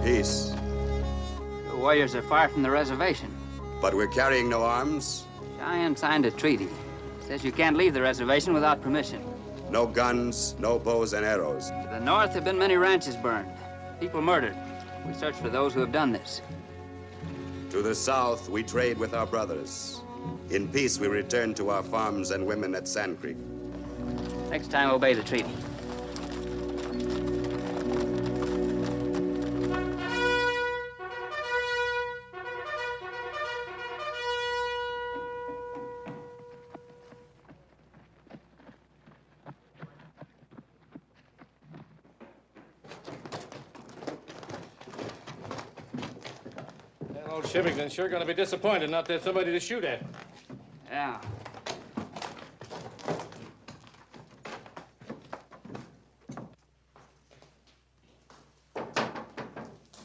Peace. The warriors are far from the reservation. But we're carrying no arms. Cheyenne signed a treaty. Says you can't leave the reservation without permission. No guns, no bows and arrows. To the north have been many ranches burned, people murdered. We search for those who have done this. To the south, we trade with our brothers. In peace, we return to our farms and women at Sand Creek. Next time, obey the treaty. Old Shivington's sure going to be disappointed not to have somebody to shoot at. Yeah.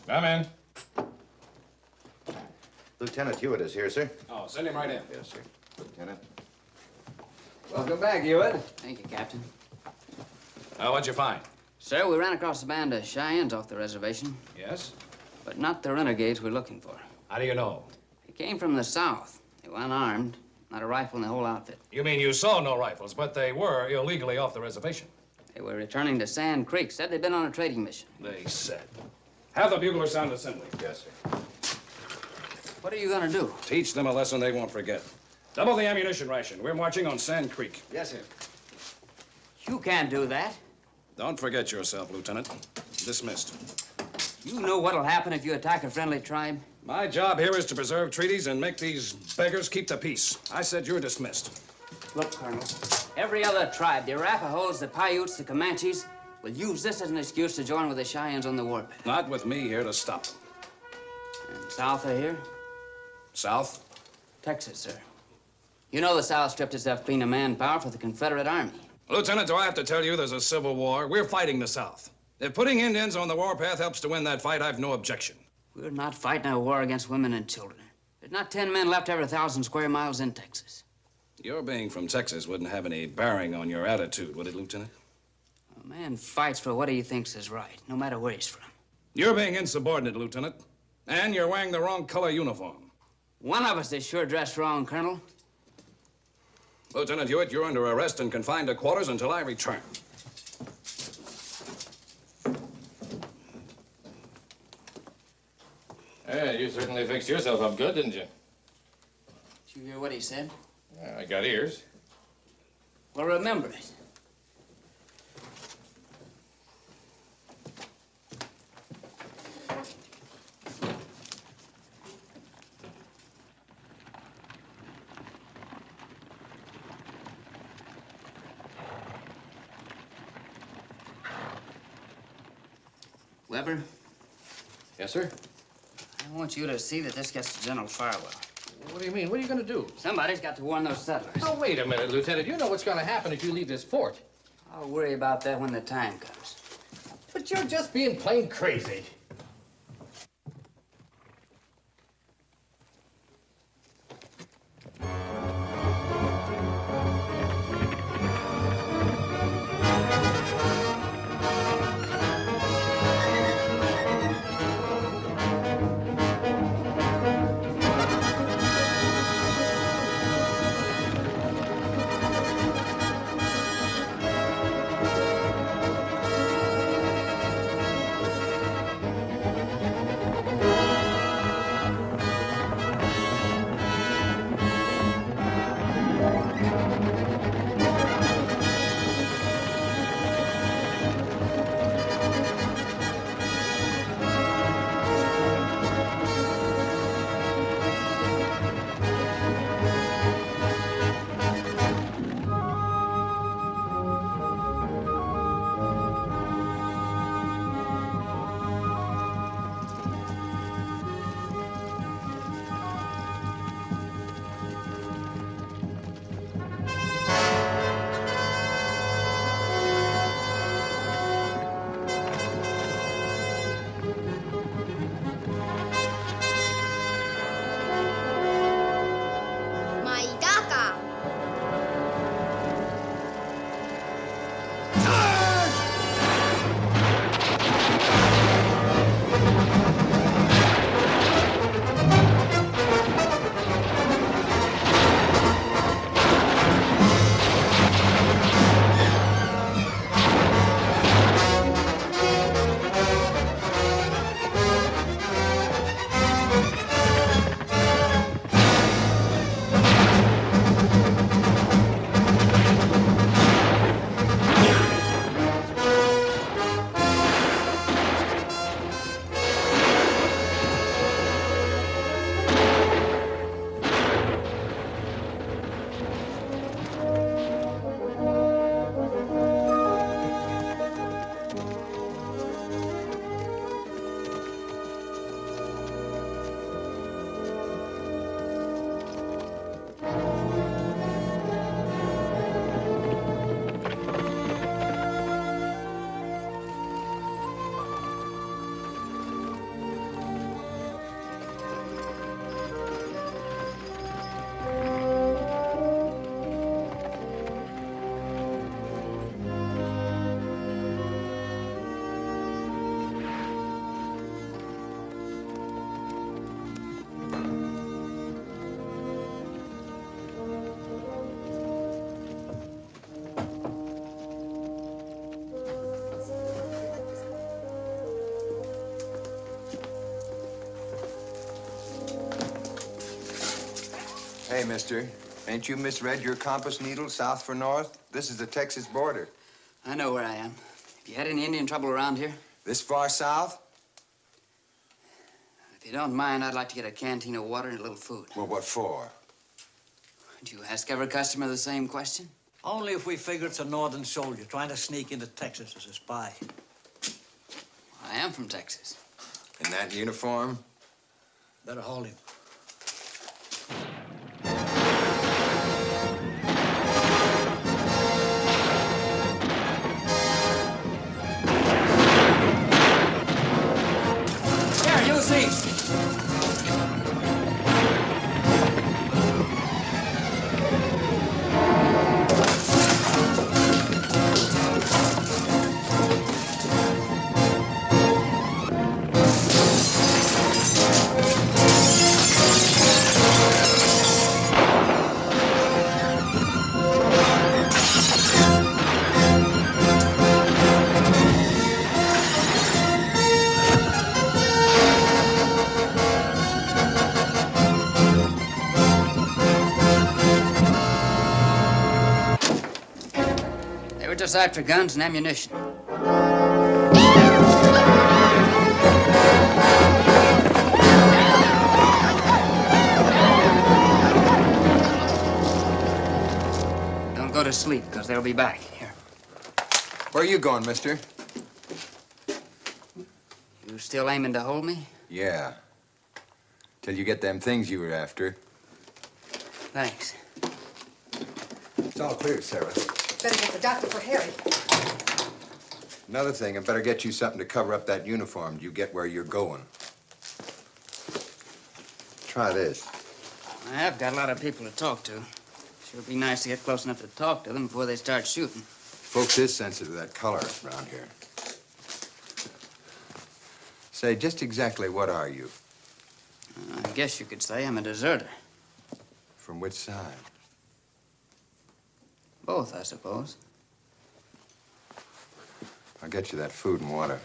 Come in. Lieutenant Hewitt is here, sir. Oh, send him right in. Yes, sir. Lieutenant. Welcome back, Hewitt. Thank you, Captain. What'd you find? Sir, we ran across a band of Cheyennes off the reservation, Yes? but not the renegades we're looking for. How do you know? They came from the south. They were unarmed, not a rifle in the whole outfit. You mean you saw no rifles, but they were illegally off the reservation? They were returning to Sand Creek. Said they'd been on a trading mission. They said. Have the bugler sound assembly. Yes, sir. What are you gonna do? Teach them a lesson they won't forget. Double the ammunition ration. We're marching on Sand Creek. Yes, sir. You can't do that. Don't forget yourself, Lieutenant. Dismissed. You know what'll happen if you attack a friendly tribe? My job here is to preserve treaties and make these beggars keep the peace. I said you're dismissed. Look, Colonel, every other tribe, the Arapahoes, the Paiutes, the Comanches, will use this as an excuse to join with the Cheyennes on the warpath. Not with me here to stop them. And south of here? South? Texas, sir. You know the South stripped itself clean of manpower for the Confederate Army. Lieutenant, do I have to tell you there's a civil war? We're fighting the South. If putting Indians on the warpath helps to win that fight, I've no objection. We're not fighting a war against women and children. There's not 10 men left every 1,000 square miles in Texas. Your being from Texas wouldn't have any bearing on your attitude, would it, Lieutenant? A man fights for what he thinks is right, no matter where he's from. You're being insubordinate, Lieutenant. And you're wearing the wrong color uniform. One of us is sure dressed wrong, Colonel. Lieutenant Hewitt, you're under arrest and confined to quarters until I return. Yeah, you certainly fixed yourself up good, didn't you? Did you hear what he said? Yeah, I got ears. Well, remember it. Weber, Yes, sir? I want you to see that this gets to General Farwell. What do you mean? What are you going to do? Somebody's got to warn those settlers. Oh, wait a minute, Lieutenant. You know what's going to happen if you leave this fort. I'll worry about that when the time comes. But you're just being plain crazy. Hey, mister. Ain't you misread your compass needle south for north? This is the Texas border. I know where I am. Have you had any Indian trouble around here? This far south? If you don't mind, I'd like to get a canteen of water and a little food. Well, what for? Do you ask every customer the same question? Only if we figure it's a northern soldier trying to sneak into Texas as a spy. I am from Texas. In that uniform? Better hold him. Here, you'll see. Just after guns and ammunition. Don't go to sleep, because they'll be back. Here. Where are you going, mister? You still aiming to hold me? Yeah. Till you get them things you were after. Thanks. It's all clear, Sarah. Better get the doctor for Harry. Another thing, I better get you something to cover up that uniform. You get where you're going. Try this. I have got a lot of people to talk to. Sure be nice to get close enough to talk to them before they start shooting. Folks is sensitive to that color around here. Say, just exactly what are you? I guess you could say I'm a deserter. From which side? Both, I suppose. I'll get you that food and water.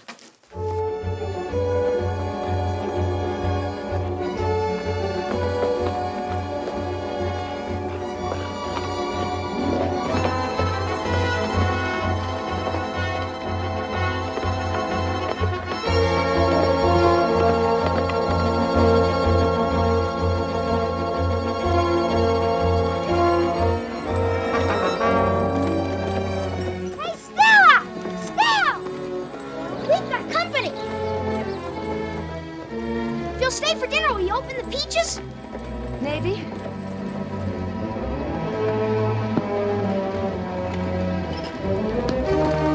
Maybe.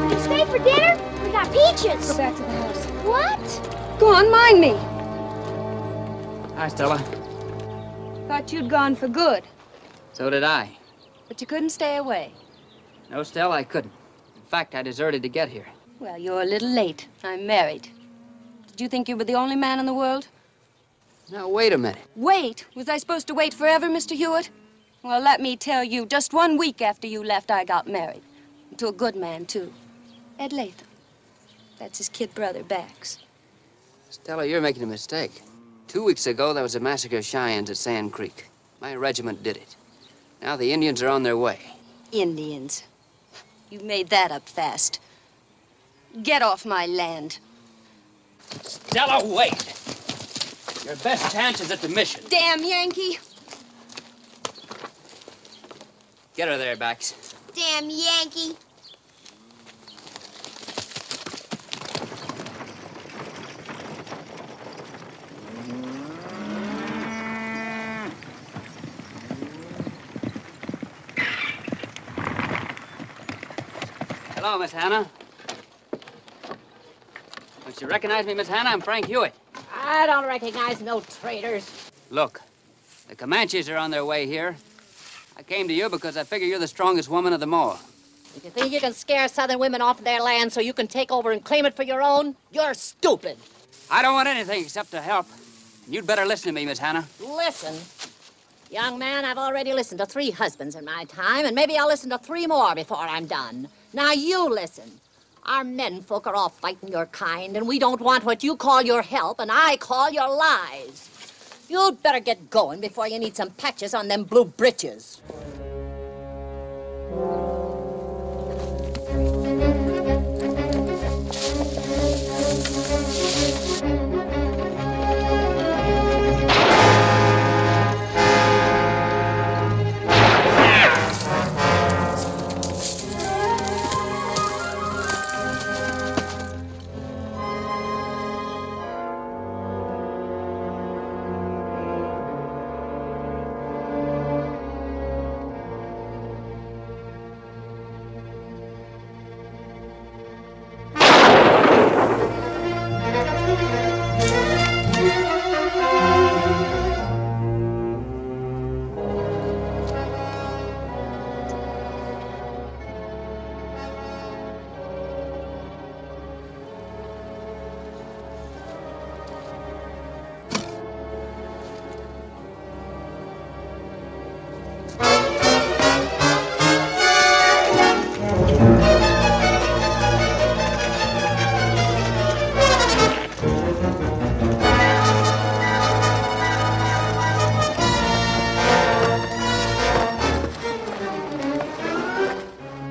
You stay for dinner? We got peaches. Go back to the house. What? Go on, mind me. Hi, Stella. Thought you'd gone for good. So did I. But you couldn't stay away. No, Stella, I couldn't. In fact, I deserted to get here. Well, you're a little late. I'm married. Did you think you were the only man in the world? Now, wait a minute. Wait? Was I supposed to wait forever, Mr. Hewitt? Well, let me tell you, just 1 week after you left, I got married. To a good man, too. Ed Latham. That's his kid brother, Bax. Stella, you're making a mistake. 2 weeks ago, there was a massacre of Cheyennes at Sand Creek. My regiment did it. Now the Indians are on their way. Indians. You made that up fast. Get off my land. Stella, wait! Your best chance is at the mission. Damn Yankee! Get her there, Bax. Damn Yankee. Hello, Miss Hannah. Don't you recognize me, Miss Hannah? I'm Frank Hewitt. I don't recognize no traitors. Look, the Comanches are on their way here. I came to you because I figure you're the strongest woman of them all. If you think you can scare Southern women off their land so you can take over and claim it for your own, you're stupid. I don't want anything except to help. You'd better listen to me, Miss Hannah. Listen. Young man, I've already listened to 3 husbands in my time, and maybe I'll listen to 3 more before I'm done. Now you listen. Our menfolk are all fighting your kind, and we don't want what you call your help, and I call your lies. You'd better get going before you need some patches on them blue britches.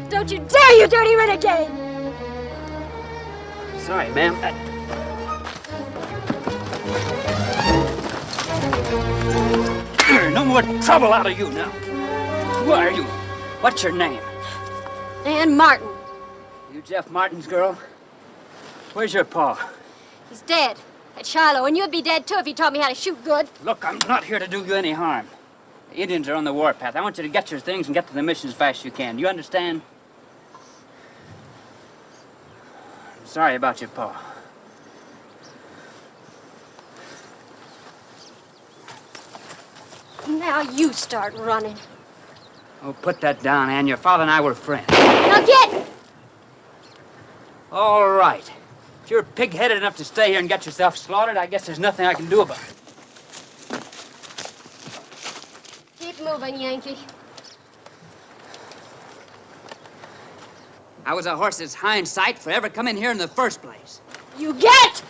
Don't you dare, you dirty renegade! Sorry, ma'am. No more trouble out of you now. Who are you? What's your name? Ann Martin. You Jeff Martin's girl? Where's your pa? He's dead. At Shiloh, and you'd be dead too if he taught me how to shoot good. Look, I'm not here to do you any harm. The Indians are on the warpath. I want you to get your things and get to the mission as fast as you can. Do you understand? I'm sorry about your pa. Now you start running. Oh, put that down, Ann. Your father and I were friends. Now get! All right. If you're pig-headed enough to stay here and get yourself slaughtered, I guess there's nothing I can do about it. Keep moving, Yankee. I was a horse's hind sight for ever coming here in the first place. You get!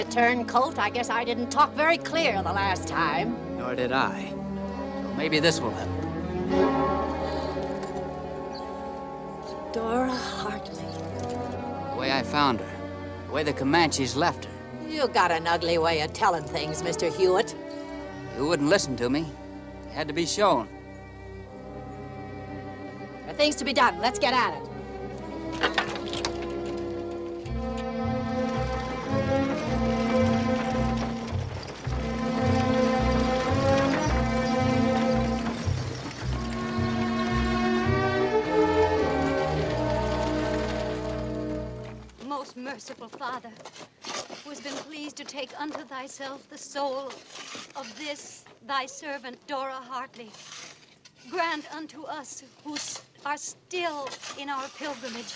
Turncoat, I guess I didn't talk very clear the last time. Nor did I. So maybe this will help. Dora Hartley. The way I found her. The way the Comanches left her. You got an ugly way of telling things, Mr. Hewitt. You wouldn't listen to me. You had to be shown. There are things to be done. Let's get at it. Merciful Father, who has been pleased to take unto thyself the soul of this thy servant Dora Hartley, grant unto us who are still in our pilgrimage,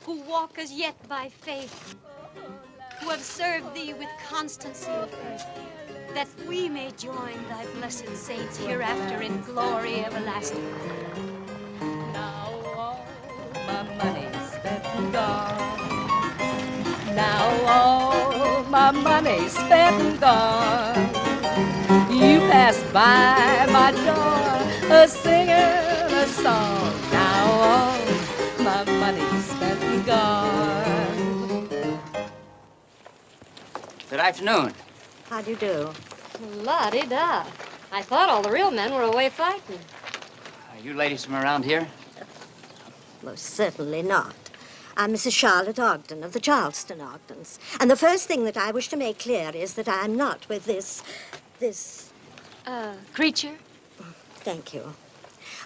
who walk as yet by faith, who have served thee with constancy, that we may join thy blessed saints hereafter in glory everlasting. Now all my money's spent and gone. Now all my money's spent and gone. You passed by my door, singing a song. Now all my money's spent and gone. Good afternoon. How do you do? La-di-da. I thought all the real men were away fighting. Are you ladies from around here? Most certainly not. I'm Mrs. Charlotte Ogden of the Charleston Ogdens. And the first thing that I wish to make clear is that I'm not with this... Creature? Thank you.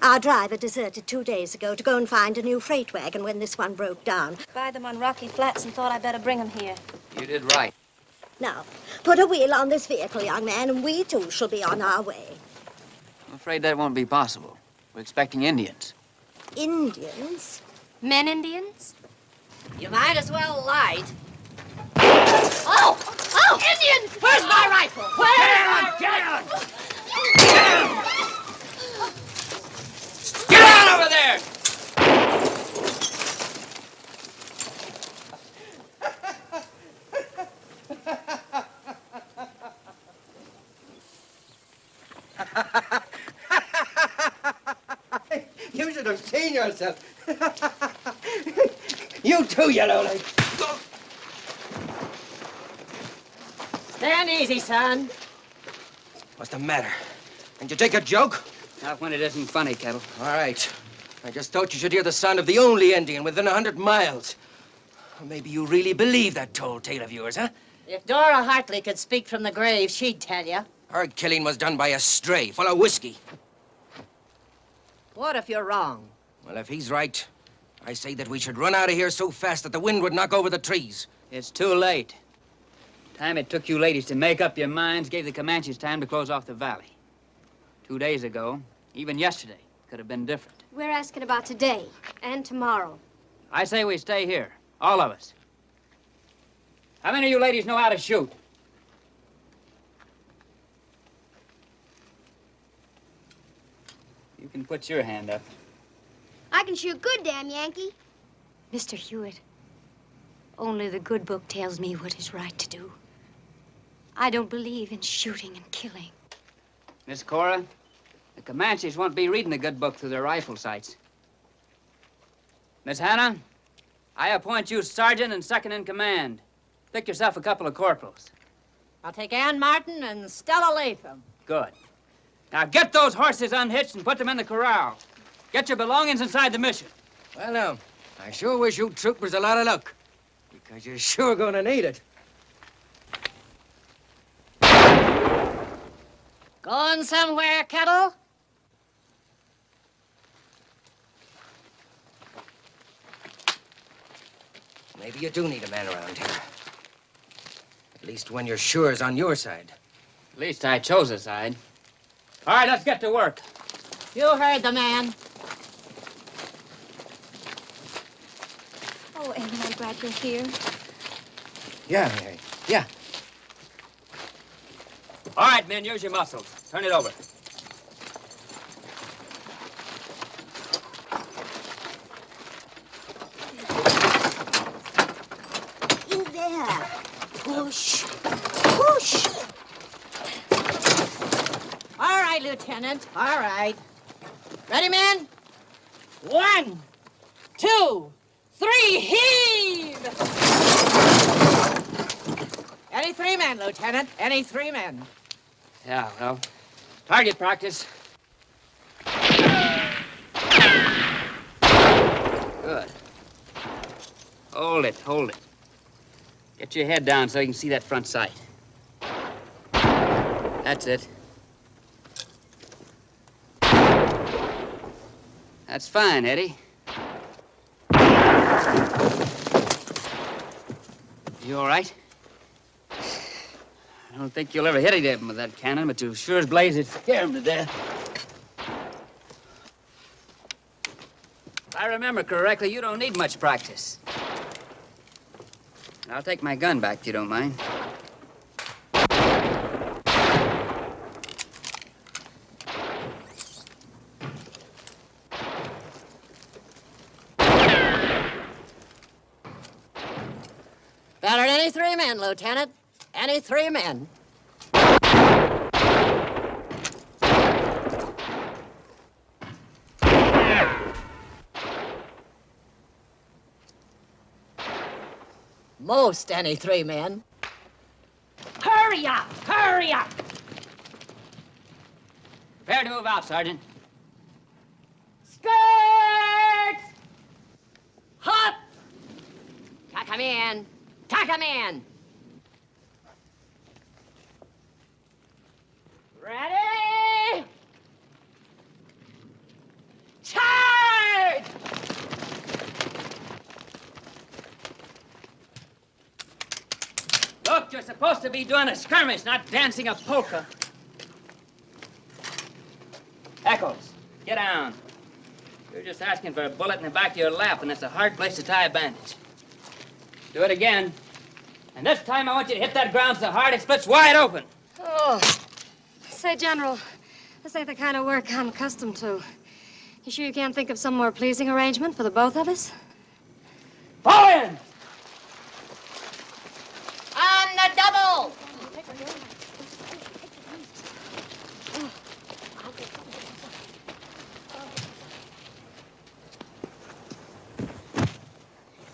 Our driver deserted 2 days ago to go and find a new freight wagon when this one broke down. Buy them on Rocky Flats and thought I'd better bring them here. You did right. Now, put a wheel on this vehicle, young man, and we too shall be on our way. I'm afraid that won't be possible. We're expecting Indians. Indians? Men Indians? You might as well light. Oh! Oh! Indians! Where's my rifle? Where's my rifle? Get on over there! You should have seen yourself. You too, yellow leg. Stand easy, son. What's the matter? Did you take a joke? Not when it isn't funny, Kettle. All right. I just thought you should hear the sound of the only Indian within 100 miles. Or maybe you really believe that tall tale of yours, huh? If Dora Hartley could speak from the grave, she'd tell you. Her killing was done by a stray full of whiskey. What if you're wrong? Well, if he's right, I say that we should run out of here so fast that the wind would knock over the trees. It's too late. Time it took you ladies to make up your minds gave the Comanches time to close off the valley. 2 days ago, even yesterday, could have been different. We're asking about today and tomorrow. I say we stay here, all of us. How many of you ladies know how to shoot? You can put your hand up. I can shoot good, damn Yankee. Mr. Hewitt, only the good book tells me what is right to do. I don't believe in shooting and killing. Miss Cora, the Comanches won't be reading the good book through their rifle sights. Miss Hannah, I appoint you sergeant and second in command. Pick yourself a couple of corporals. I'll take Ann Martin and Stella Latham. Good. Now get those horses unhitched and put them in the corral. Get your belongings inside the mission. Well, now, I sure wish you troopers a lot of luck, because you're sure gonna need it. Going somewhere, Kettle? Maybe you do need a man around here. At least when you're sure is on your side. At least I chose a side. All right, let's get to work. You heard the man. Oh, Ellen, I'm glad you're here. Yeah, Mary. Yeah. All right, men, use your muscles. Turn it over. In there. Push. Push. All right, Lieutenant. All right. Ready, men? 1, 2, 3, heave! Any 3 men, Lieutenant. Any 3 men. Yeah, well, target practice. Good. Hold it, hold it. Get your head down so you can see that front sight. That's it. That's fine, Eddie. You all right? I don't think you'll ever hit him with that cannon, but you sure as blazes scare him to death. If I remember correctly, you don't need much practice. I'll take my gun back if you don't mind. Better than any 3 men, Lieutenant. Any 3 men. Most any 3 men. Hurry up! Hurry up! Prepare to move out, Sergeant. Skirts! Hop! Tuck 'em in. Tuck 'em in. Ready? You're supposed to be doing a skirmish, not dancing a polka. Eccles, get down. You're just asking for a bullet in the back of your lap, and it's a hard place to tie a bandage. Do it again. And this time I want you to hit that ground so hard it splits wide open. Oh. Say, General, this ain't the kind of work I'm accustomed to. You sure you can't think of some more pleasing arrangement for the both of us? Fall in! On the double!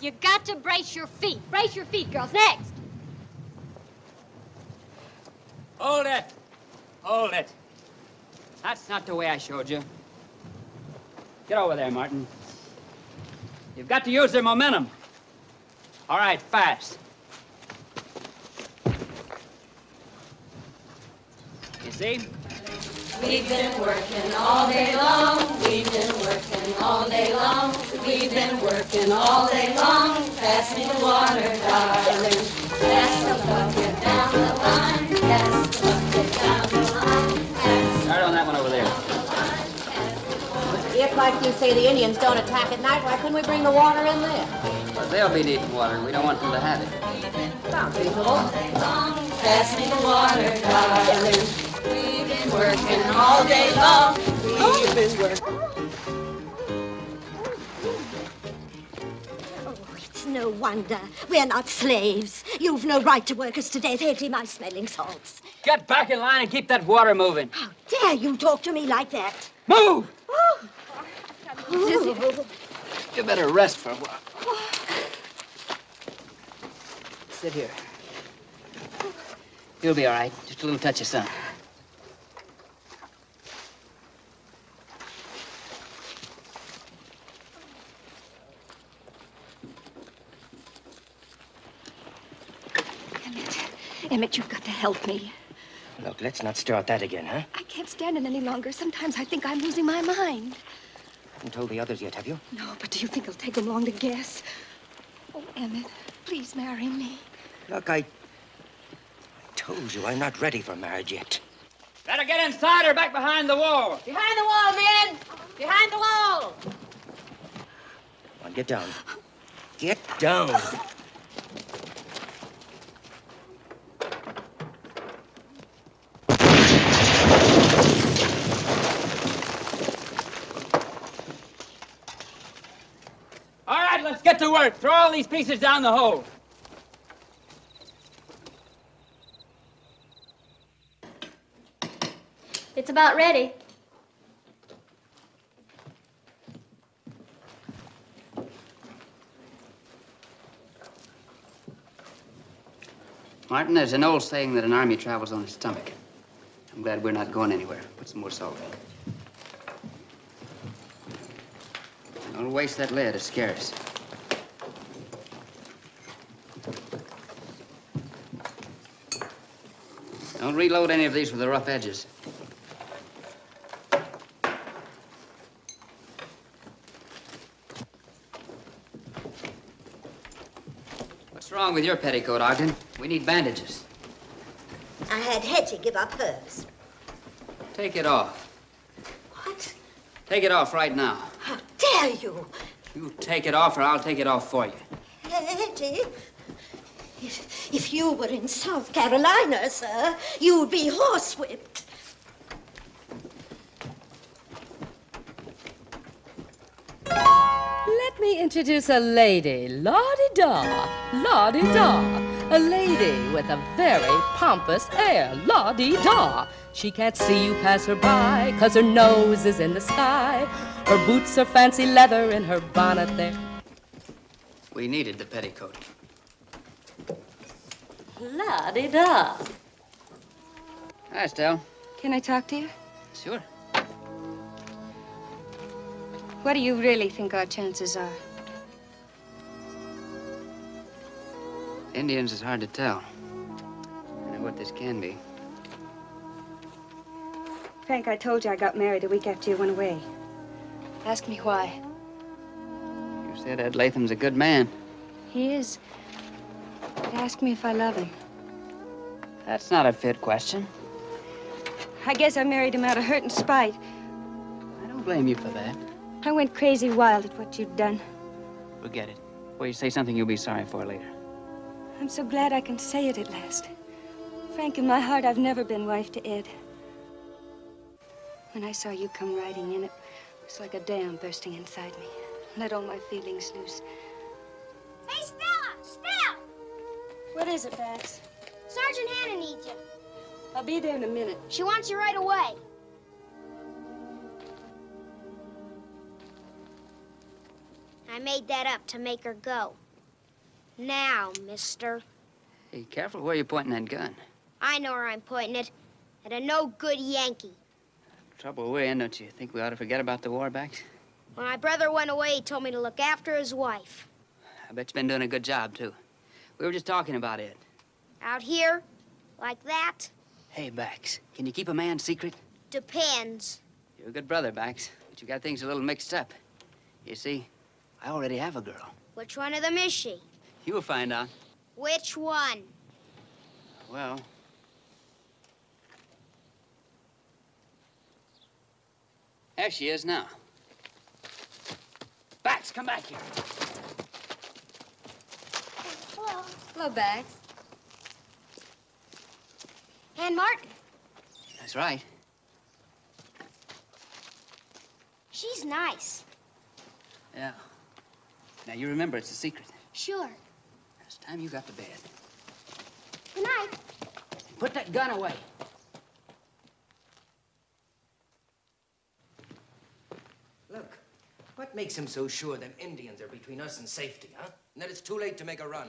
You got to brace your feet. Brace your feet, girls. Next. Hold it. Hold it. That's not the way I showed you. Get over there, Martin. You've got to use their momentum. All right, fast. You see? We've been working all day long. We've been working all day long. We've been working all day long. Pass me the water, darling. Pass the bucket down the line. Pass the bucket down the line. Start on that one over there. If, like you say, the Indians don't attack at night, why couldn't we bring the water in there? Well, they'll be needing water. We don't want them to have it. Sounds reasonable. Pass me the water, darling. We've been working all day long. We've been working. Oh, it's no wonder. We're not slaves. You've no right to work us to death, empty my smelling salts. Get back in line and keep that water moving. How dare you talk to me like that? Move! Oh. You better rest for a while. Sit here. You'll be all right. Just a little touch of sun. Emmett, you've got to help me. Look, let's not start that again, huh? I can't stand it any longer. Sometimes I think I'm losing my mind. Haven't told the others yet, have you? No, but do you think it'll take them long to guess? Oh, Emmett, please marry me. Look, I told you I'm not ready for marriage yet. Better get inside or back behind the wall. Behind the wall, men! Behind the wall! Come on, get down. Get down. All right, let's get to work. Throw all these pieces down the hole. It's about ready. Martin, there's an old saying that an army travels on its stomach. I'm glad we're not going anywhere. Put some more salt in. Don't waste that lead. It's scarce. Don't reload any of these with the rough edges. What's wrong with your petticoat, Ogden? We need bandages. I had Hetty give up hers. Take it off. What? Take it off right now. How dare you? You take it off or I'll take it off for you. Hetty, if you were in South Carolina, sir, you'd be horsewhipped. Let me introduce a lady. La-di-da, la-di-da. A lady with a very pompous air. La-di-da. She can't see you pass her by, 'cause her nose is in the sky. Her boots are fancy leather and her bonnet there. We needed the petticoat. La-di-da. Hi, Estelle. Can I talk to you? Sure. What do you really think our chances are? Indians is hard to tell. I know what this can be. Frank, I told you I got married a week after you went away. Ask me why. You said Ed Latham's a good man. He is. But ask me if I love him. That's not a fit question. I guess I married him out of hurt and spite. I don't blame you for that. I went crazy wild at what you'd done. Forget it. Well, you say something you'll be sorry for later. I'm so glad I can say it at last. Frank, in my heart, I've never been wife to Ed. When I saw you come riding in, it was like a dam bursting inside me. Let all my feelings loose. Hey, Stella! Stella! What is it, Bax? Sergeant Hannah needs you. I'll be there in a minute. She wants you right away. I made that up to make her go. Now, mister. Hey, careful where you're pointing that gun. I know where I'm pointing it. At a no-good Yankee. Trouble we're in, don't you think we ought to forget about the war, Bax? When my brother went away, he told me to look after his wife. I bet you've been doing a good job, too. We were just talking about it. Out here? Like that? Hey, Bax, can you keep a man's secret? Depends. You're a good brother, Bax, but you got things a little mixed up. You see, I already have a girl. Which one of them is she? You'll find out. Which one? Well... there she is now. Bax, come back here. Hello. Hello, Bax. Ann Martin. That's right. She's nice. Yeah. Now, you remember it's a secret. Sure. It's time you got to bed. Good night. Put that gun away. Look, what makes him so sure that Indians are between us and safety, huh? And that it's too late to make a run?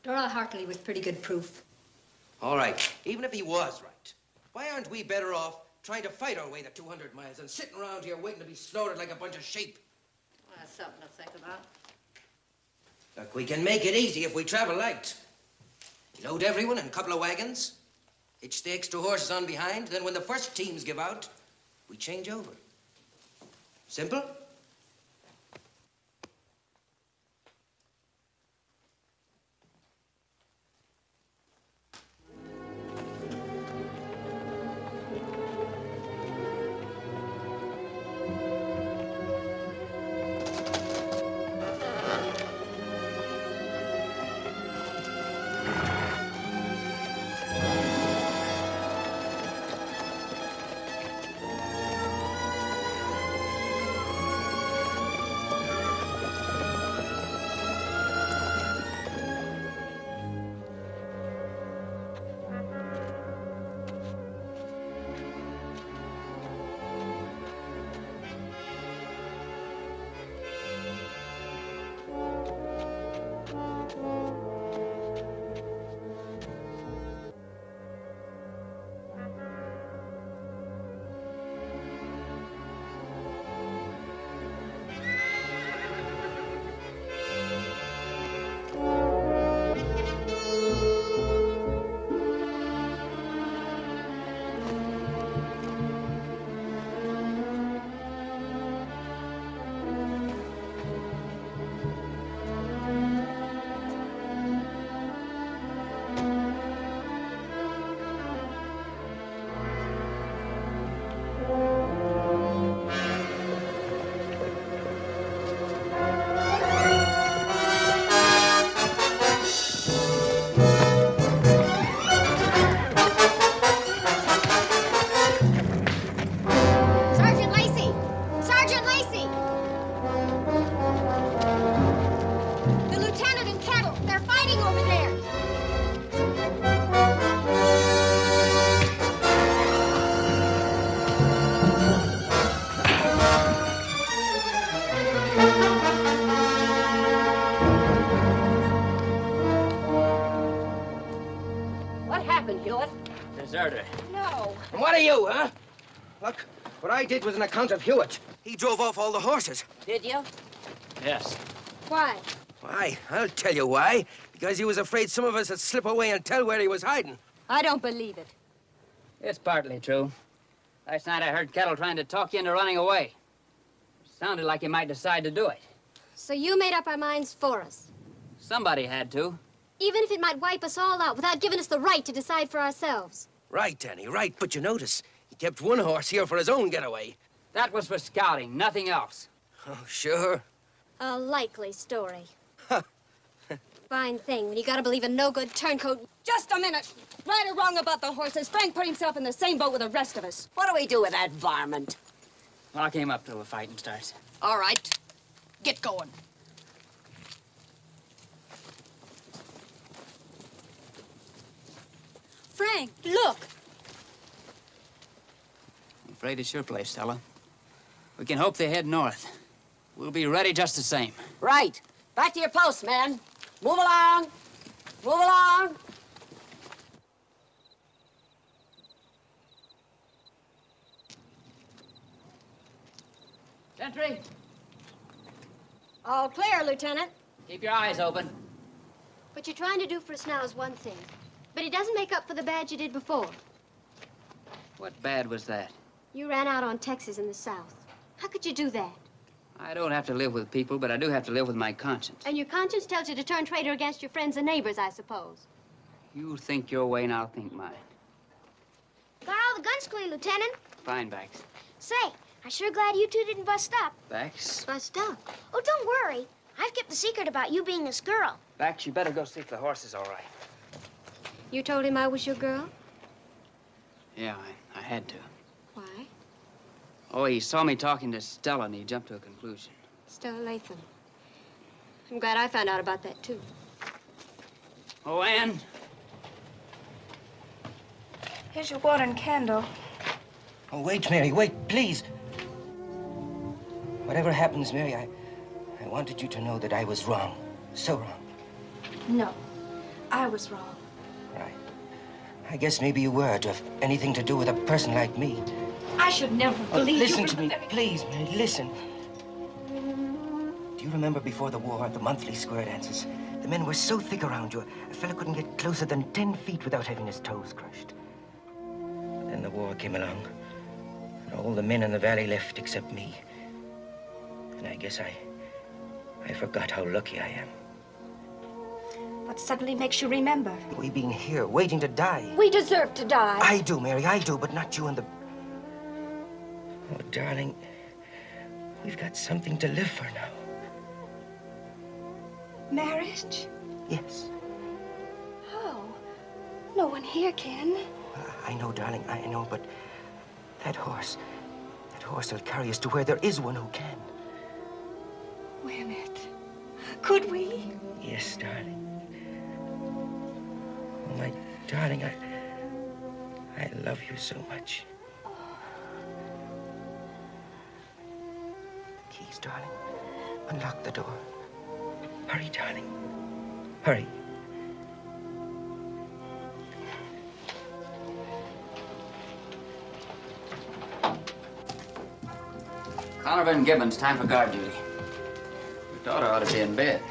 Dora Hartley was pretty good proof. All right, even if he was right, why aren't we better off trying to fight our way the 200 miles than sitting around here waiting to be slaughtered like a bunch of sheep? Well, that's something to think about. Look, we can make it easy if we travel light. Load everyone in a couple of wagons, hitch the extra horses on behind, then when the first teams give out, we change over. Simple? Deserter. No. And what are you, huh? Look, what I did was an account of Hewitt. He drove off all the horses. Did you? Yes. Why? Why? I'll tell you why. Because he was afraid some of us would slip away and tell where he was hiding. I don't believe it. It's partly true. Last night I heard Kettle trying to talk you into running away. Sounded like he might decide to do it. So you made up our minds for us. Somebody had to. Even if it might wipe us all out without giving us the right to decide for ourselves. Right, Danny, right. But you notice, he kept one horse here for his own getaway. That was for scouting, nothing else. Oh, sure. A likely story. Fine thing when you gotta believe a no-good turncoat. Just a minute. Right or wrong about the horses, Frank put himself in the same boat with the rest of us. What do we do with that varmint? Lock him up till the fighting starts. All right. Get going. Frank, look. I'm afraid it's your place, Stella. We can hope they head north. We'll be ready just the same. Right. Back to your posts, men. Move along. Move along. Gentry, All clear, Lieutenant. keep your eyes open. What you're trying to do for us now is one thing, but it doesn't make up for the bad you did before. What bad was that? You ran out on Texas in the South. How could you do that? I don't have to live with people, but I do have to live with my conscience. And your conscience tells you to turn traitor against your friends and neighbors, I suppose. You think your way and I'll think mine. Got all the guns clean, Lieutenant. Fine, Bax. Say, I'm sure glad you two didn't bust up. Bax? Bust up? Oh, don't worry. I've kept the secret about you being this girl. Bax, you better go see if the horse is all right. You told him I was your girl? Yeah, I had to. Why? Oh, he saw me talking to Stella and he jumped to a conclusion. Stella Latham. I'm glad I found out about that, too. Oh, Ann. Here's your water and candle. Oh, wait, Mary, wait, please. Whatever happens, Mary, I wanted you to know that I was wrong. So wrong. No, I was wrong. Right. I guess maybe you were to have anything to do with a person like me. I should never believe you. Listen to me, please, Mary, listen. Do you remember before the war, the monthly square dances? The men were so thick around you, a fella couldn't get closer than 10 feet without having his toes crushed. Then the war came along, and all the men in the valley left except me. And I guess I forgot how lucky I am. What suddenly makes you remember? We being here, waiting to die. We deserve to die. I do, Mary, I do, but not you and the... Oh, darling, we've got something to live for now. Marriage? Yes. Oh, no one here can. I know, darling, I know, but that horse will carry us to where there is one who can. Win it. Could we? Yes, darling. Oh, my darling, I love you so much. Keys, darling. Unlock the door. Hurry, darling. Hurry. Conover and Gibbons, time for guard duty. Your daughter ought to be in bed.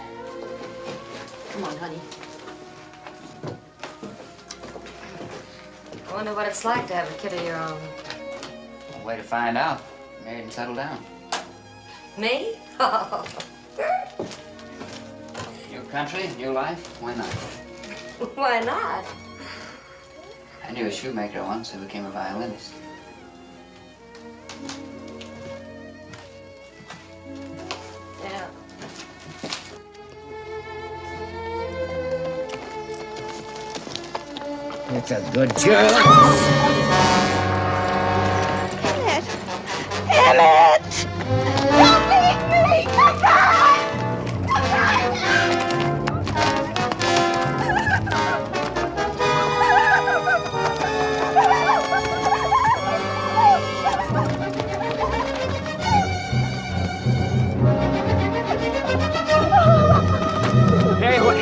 Come on, honey. I wonder what it's like to have a kid of your own. Well, way to find out. Married and settled down. Me? Oh. New country, new life, why not? Why not? I knew a shoemaker once who became a violinist. Yeah. That's a good girl. Emmett! Emmett! Don't leave me! Come back! Mary, what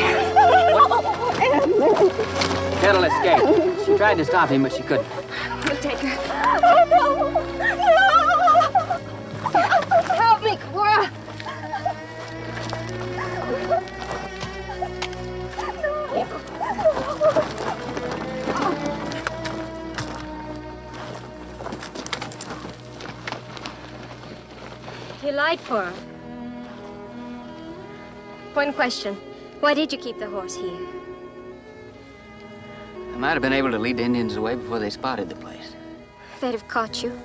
Kettle escaped. She tried to stop him, but she couldn't. We'll take her. Oh, no! No! Help me, Cora! You lied for her. One question. Why did you keep the horse here? I might have been able to lead the Indians away before they spotted the place. They'd have caught you.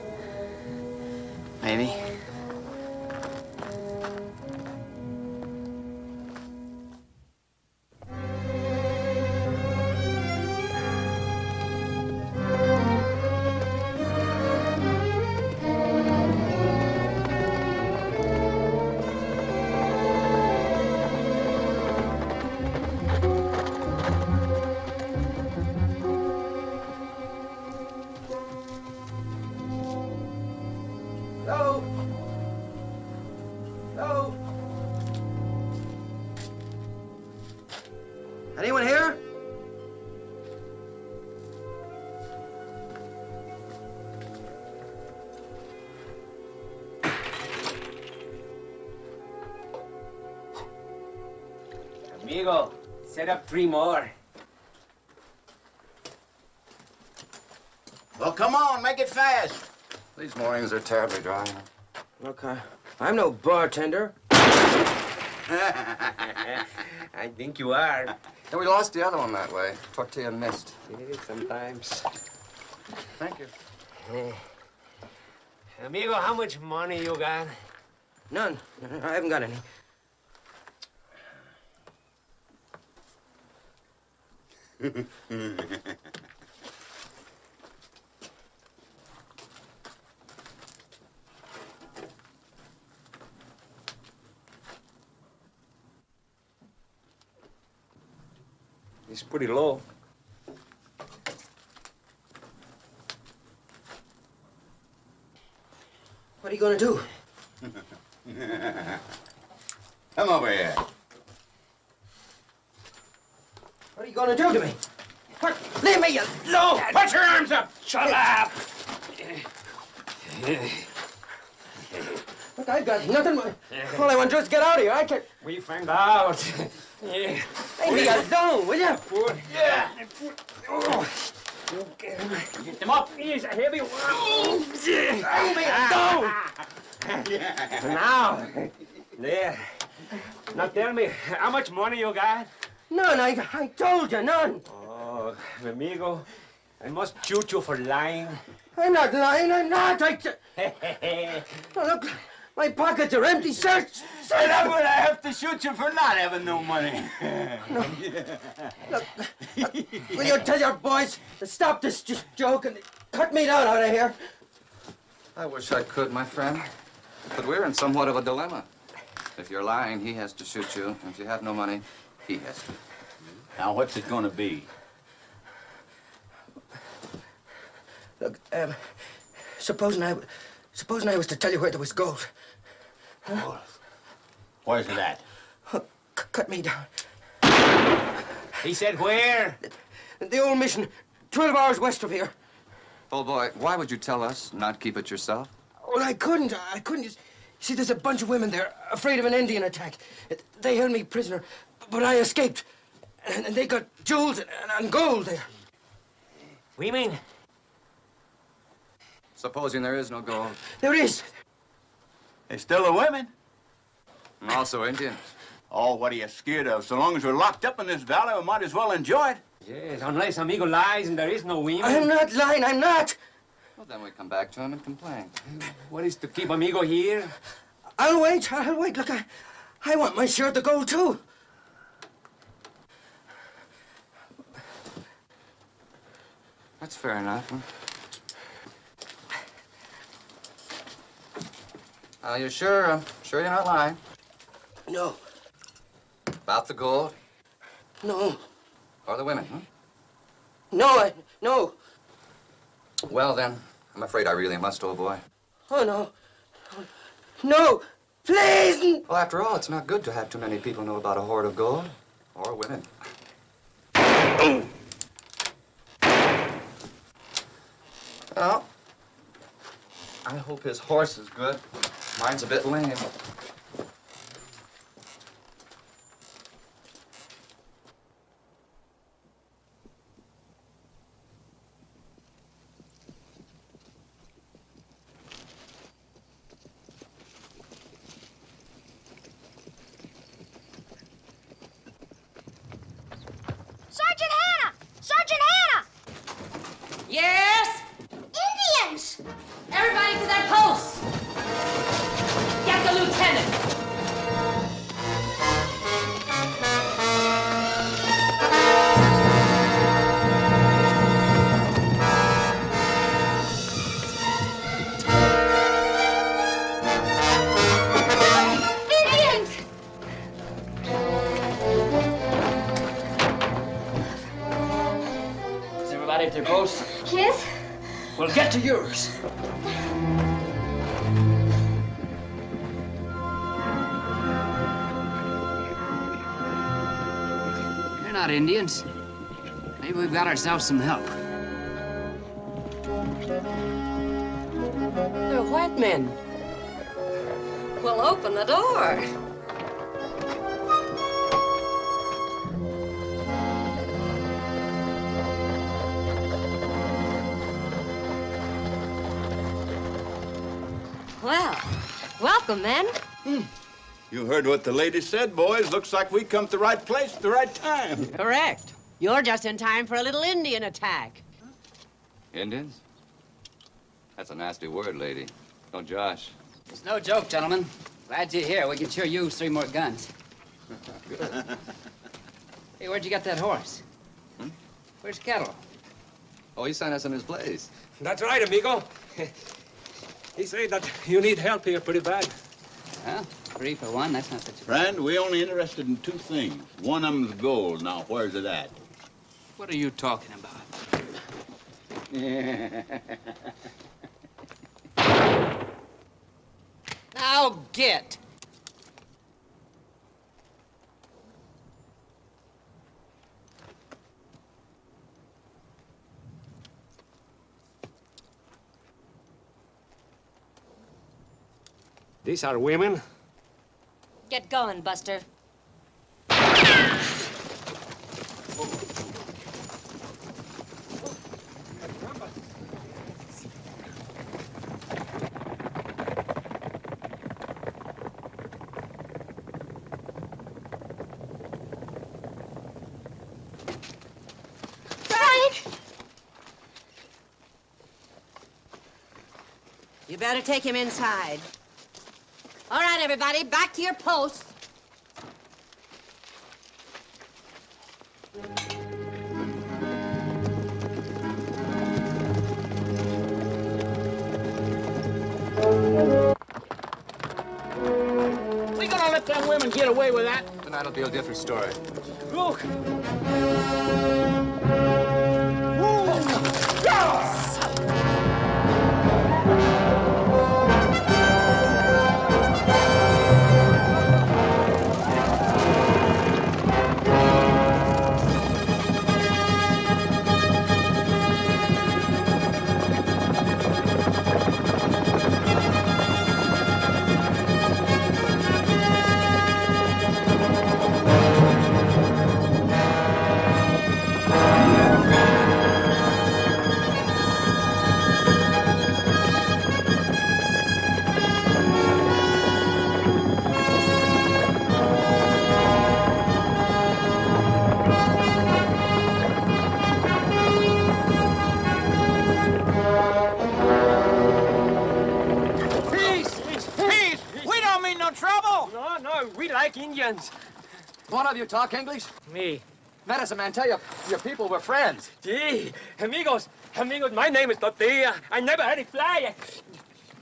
Maybe. Anyone here? Amigo, set up 3 more. Well, come on, make it fast. These mornings are terribly dry. Okay. I'm no bartender. I think you are. Yeah, we lost the other one that way. Tortilla missed. Yeah, sometimes. Thank you. Amigo, how much money you got? None. I haven't got any. It's pretty low. What are you gonna do? Come over here. What are you gonna do to me? What? Leave me alone! Put your arms up! Shut up! Look, I've got nothing. All I want to do is get out of here. I can't. We find out. Leave me alone, will you? Yeah. Get them up. He's a heavy one. Leave me alone! Now. There. Now tell me, how much money you got? None. I told you, none. Oh, amigo, I must shoot you for lying. I'm not lying. I'm not. Oh, look, my pockets are empty. Search. And I'm gonna have to shoot you for not having no money. Look, will you tell your boys to stop this joke and cut me down out of here? I wish I could, my friend. But we're in somewhat of a dilemma. If you're lying, he has to shoot you. And if you have no money, he has to. Now, what's it gonna be? Look, supposing I was to tell you where there was gold. Huh? Where's it at? Cut me down. He said where? The old mission, 12 hours west of here. Old boy, why would you tell us, not keep it yourself? Well, I couldn't. You see, there's a bunch of women there afraid of an Indian attack. They held me prisoner, but I escaped. And they got jewels and gold there. Women? Supposing there is no gold. There is. There's still the women. And also Indians. Oh, what are you scared of? So long as we're locked up in this valley, we might as well enjoy it. Yes, unless amigo lies and there is no women. I'm not lying. I'm not. Well, then we come back to him and complain. What is to keep amigo here? I'll wait. Look, I want my share of the gold, too. That's fair enough. Huh? You sure you're not lying? No. About the gold? No. Or the women, huh? No, no. Well, then, I'm afraid I really must, old boy. Oh, no. No, please! Well, after all, it's not good to have too many people know about a hoard of gold. Or women. Well, I hope his horse is good. Mine's a bit lame. Sergeant Hannah! Sergeant Hannah! at their posts? Yes? Well, get to yours. They're not Indians. Maybe we've got ourselves some help. They're white men. Well, open the door. Well, welcome, men. You heard what the lady said, boys. Looks like we come to the right place at the right time. Correct. You're just in time for a little Indian attack. Indians? That's a nasty word, lady. Oh, Josh. It's no joke, gentlemen. Glad you're here. We can sure use 3 more guns. Hey, where'd you get that horse? Where's Kettle? Oh, he sent us in his place. That's right, amigo. He said that you need help here pretty bad. Well, 3 for 1, that's not such a... Friend, we only interested in 2 things. One of them's gold. Now, where's it at? What are you talking about? Now get. These are women. Get going, Buster. You better take him inside. All right, everybody, back to your posts. We gonna let them women get away with that? Tonight will be a different story. Look! Indians. One of you talk English? Me. Medicine man, tell your people we're friends. Gee, amigos, my name is Tortilla. I never had a fly.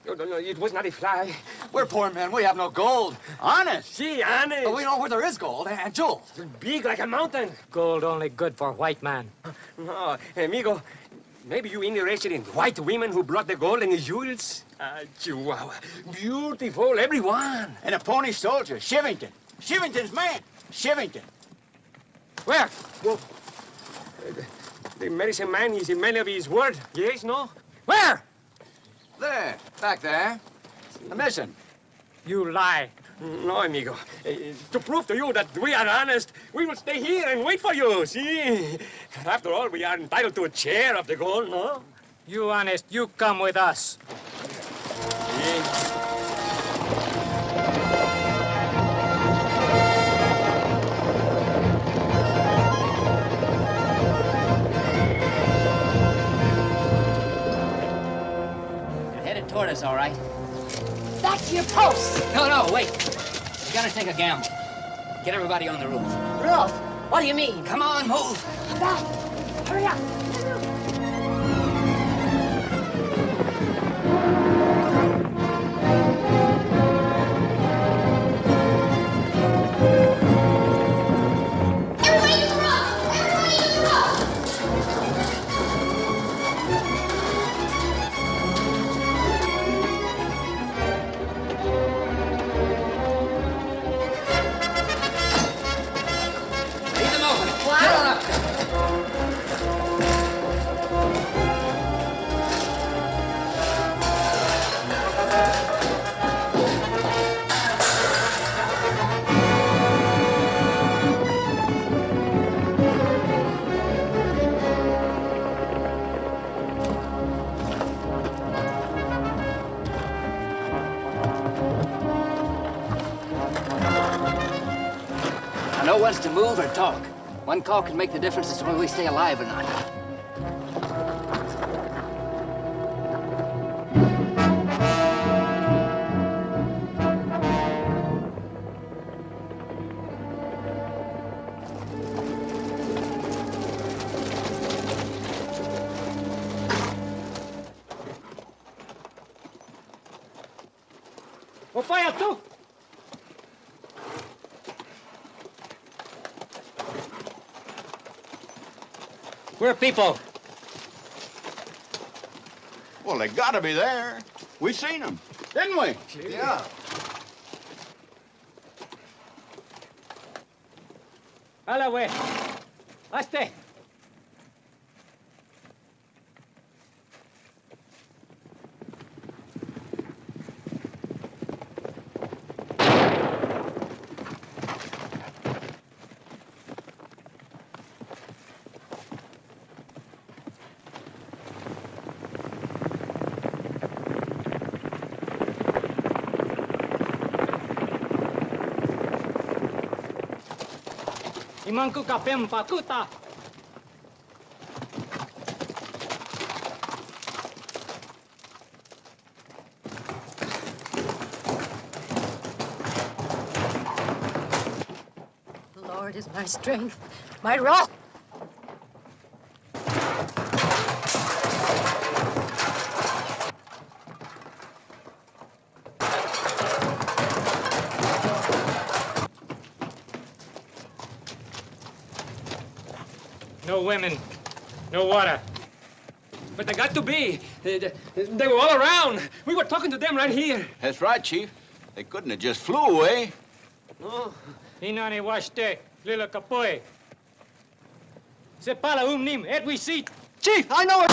No, it was not a fly. We're poor men. We have no gold. Honest. Gee, honest. But we know where there is gold and jewels. Big like a mountain. Gold only good for white man. No, amigo, maybe you interested in white women who brought the gold and the jewels? Chihuahua. Beautiful, everyone. And a pony soldier, Shivington. Shivington's man. Shivington. Where? Well, the medicine man is a man of his word. Yes, no? Where? There. Back there. The mission. You lie. No, amigo. To prove to you that we are honest, we will stay here and wait for you, see? After all, we are entitled to a share of the gold, no? You honest, you come with us. You're headed toward us, all right. Back to your posts. No, wait. We're gonna take a gamble. Get everybody on the roof. Roof? What do you mean? Come on, move. Back. Hurry up. I know when's to move or talk. One call can make the difference as to whether we stay alive or not. Fire too! Where are people? Well, they gotta be there. We seen them, didn't we? Yeah. Hala, güey. Hazte. Imangku kapem pakuta. The Lord is my strength, my rock. No women, no water. But they got to be. They were all around. We were talking to them right here. That's right, Chief. They couldn't have just flew away. No. Inani washte, lila kapoe. Se pala nim, et we see. Chief, I know it!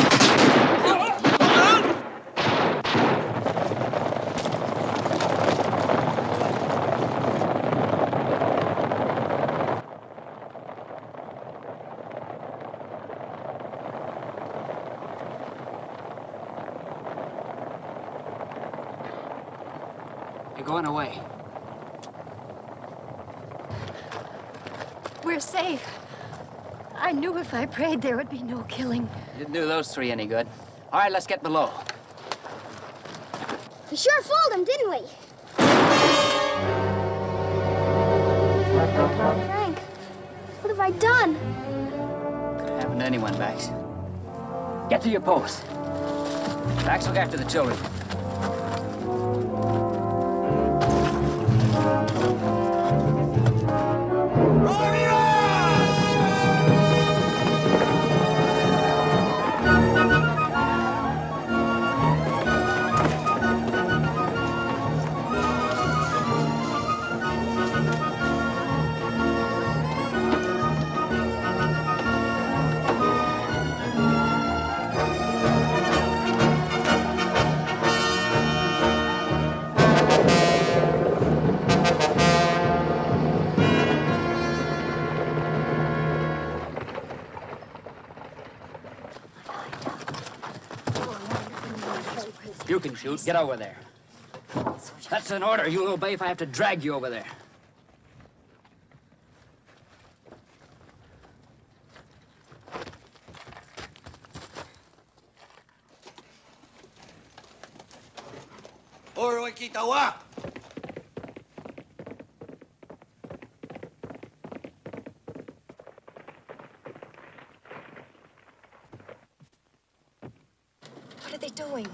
Going away. We're safe. I knew if I prayed there would be no killing. Didn't do those three any good. All right, let's get below. We sure fooled him, didn't we? Frank, what have I done? Could happen to anyone, Bax. Get to your post. Bax, look after the children. You can shoot. Get over there. That's an order. You'll obey if I have to drag you over there. Oro Kitawa. What are they doing?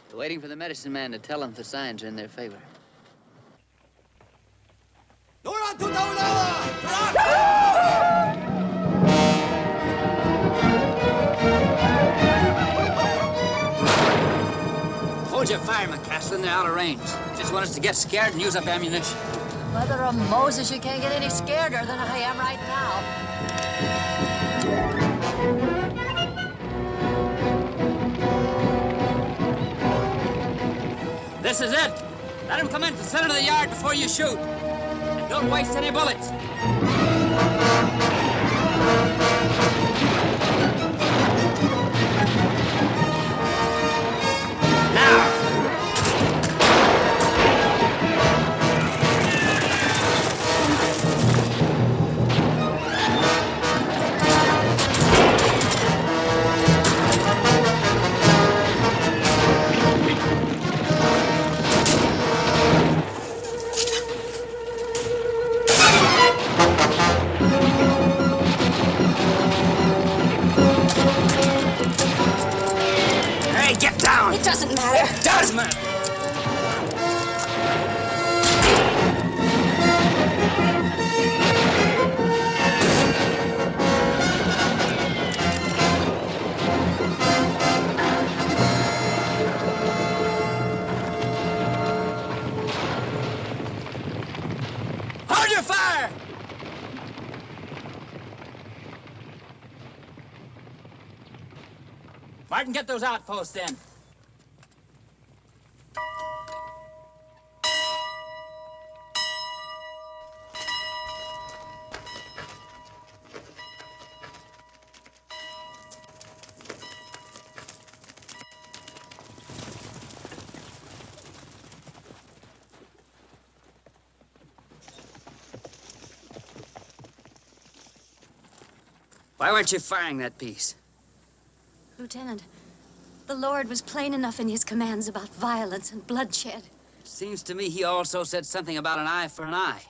They're waiting for the medicine man to tell them if the signs are in their favor. Hold your fire, McCaslin. They're out of range. Just want us to get scared and use up ammunition. Mother of Moses, you can't get any scareder than I am right now. This is it. Let them come into the center of the yard before you shoot. And don't waste any bullets. Now! get down! It doesn't matter. It does matter! Hold your fire! Martin, get those outposts in. Why weren't you firing that piece? Lieutenant, the Lord was plain enough in his commands about violence and bloodshed. Seems to me he also said something about an eye for an eye.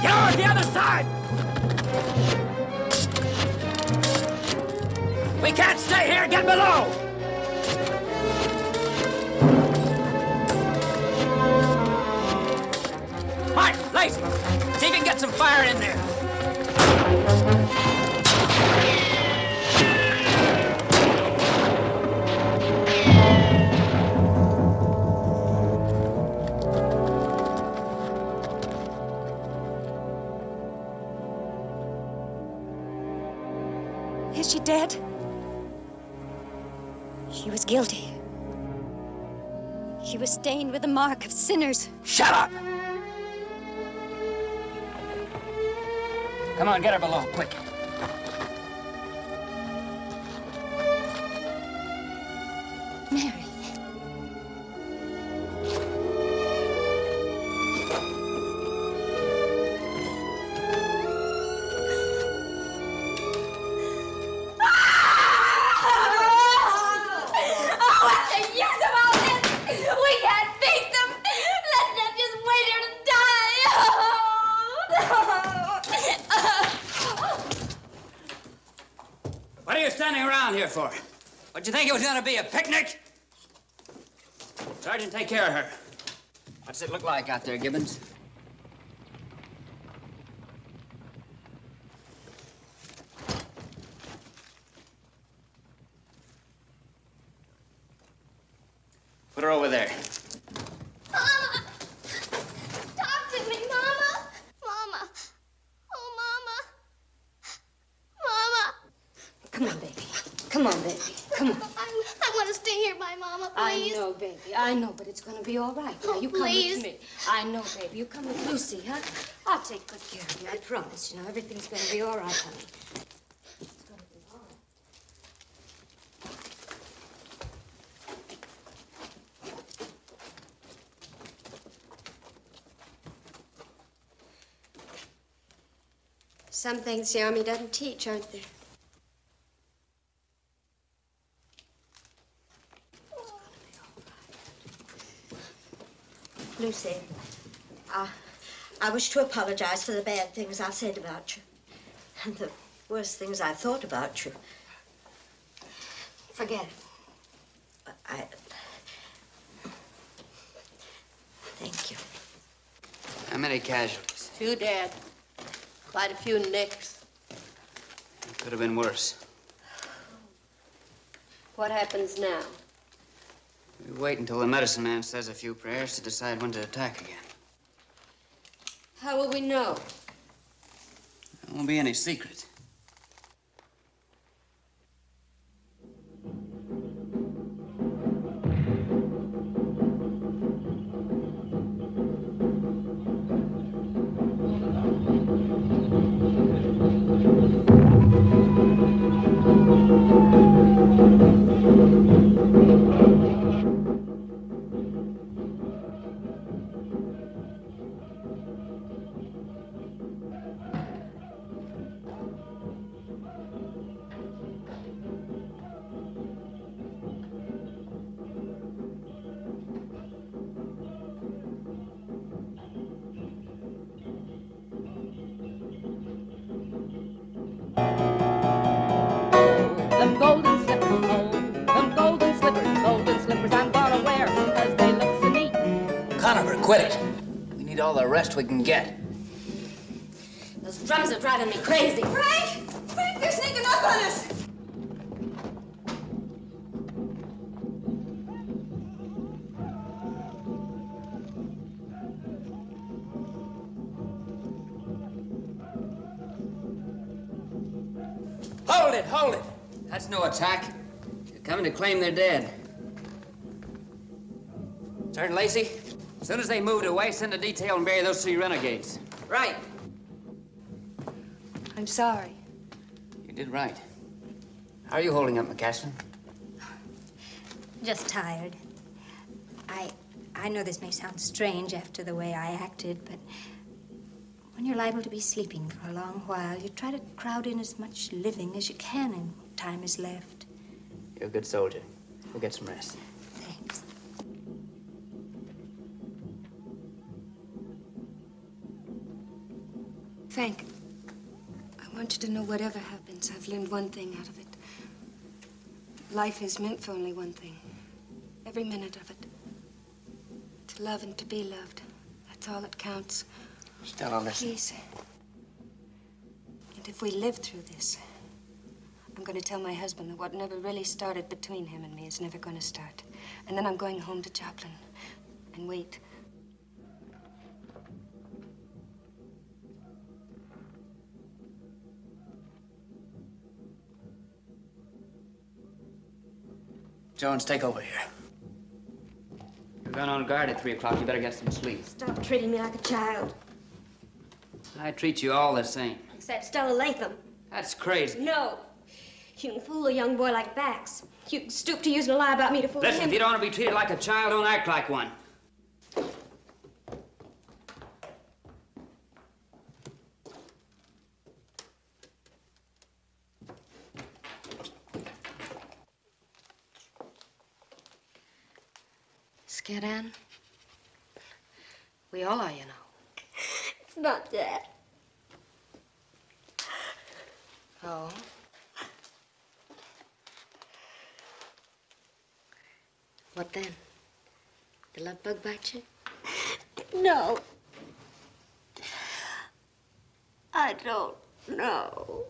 Get over to the other side! We can't stay here! Get below! Martin, Lacey, see if you can get some fire in there. Is she dead? She was guilty. She was stained with the mark of sinners. Shut up! Come on, get her below, quick. Mary. What are you standing around here for? What'd you think it was gonna be, a picnic? Sergeant, take care of her. What's it look like out there, Gibbons? Put her over there. Mama! Talk to me, Mama! Mama! Oh, Mama! Mama! Come on, baby. Come on, baby. Come on. I want to stay here by Mama, please. I know, baby. I know, but it's gonna be all right. Now, you come please. with me. I know, baby. You come with Lucy, huh? I'll take good care of you. I promise. You know, everything's gonna be all right, honey. It's gonna be all right. Some things the Army doesn't teach, aren't there? Lucy, I wish to apologize for the bad things I've said about you. And the worst things I've thought about you. Forget it. Thank you. How many casualties? 2 dead. Quite a few nicks. It could have been worse. What happens now? We wait until the medicine man says a few prayers to decide when to attack again. How will we know? There won't be any secret. cause I'm gonna wear 'em because they look so neat. Conover, quit it. We need all the rest we can get. Those drums are driving me crazy. Frank! Frank, they're sneaking up on us! Hold it, hold it. That's no attack. They're coming to claim they're dead. Sergeant Lacey, as soon as they moved away, send a detail and bury those 3 renegades. Right. I'm sorry. You did right. How are you holding up, McCaslin? Just tired. I know this may sound strange after the way I acted, but when you're liable to be sleeping for a long while, you try to crowd in as much living as you can in what time is left. You're a good soldier. Go get some rest. Thanks. Frank, I want you to know whatever happens, I've learned one thing out of it. Life is meant for only one thing. Every minute of it. To love and to be loved. That's all that counts. Stella, listen. Please. And if we live through this, I'm going to tell my husband that what never really started between him and me is never going to start. And then I'm going home to Joplin and wait. Jones, take over here. You're going on guard at 3 o'clock. You better get some sleep. Stop treating me like a child. I treat you all the same. Except Stella Latham. That's crazy. No. You can fool a young boy like Bax. You can stoop to using a lie about me to fool him. Listen, if you don't want to be treated like a child, don't act like one. Scared, Ann? We all are, you know. It's not that. Oh? What then? The love bug bite you? No. I don't know.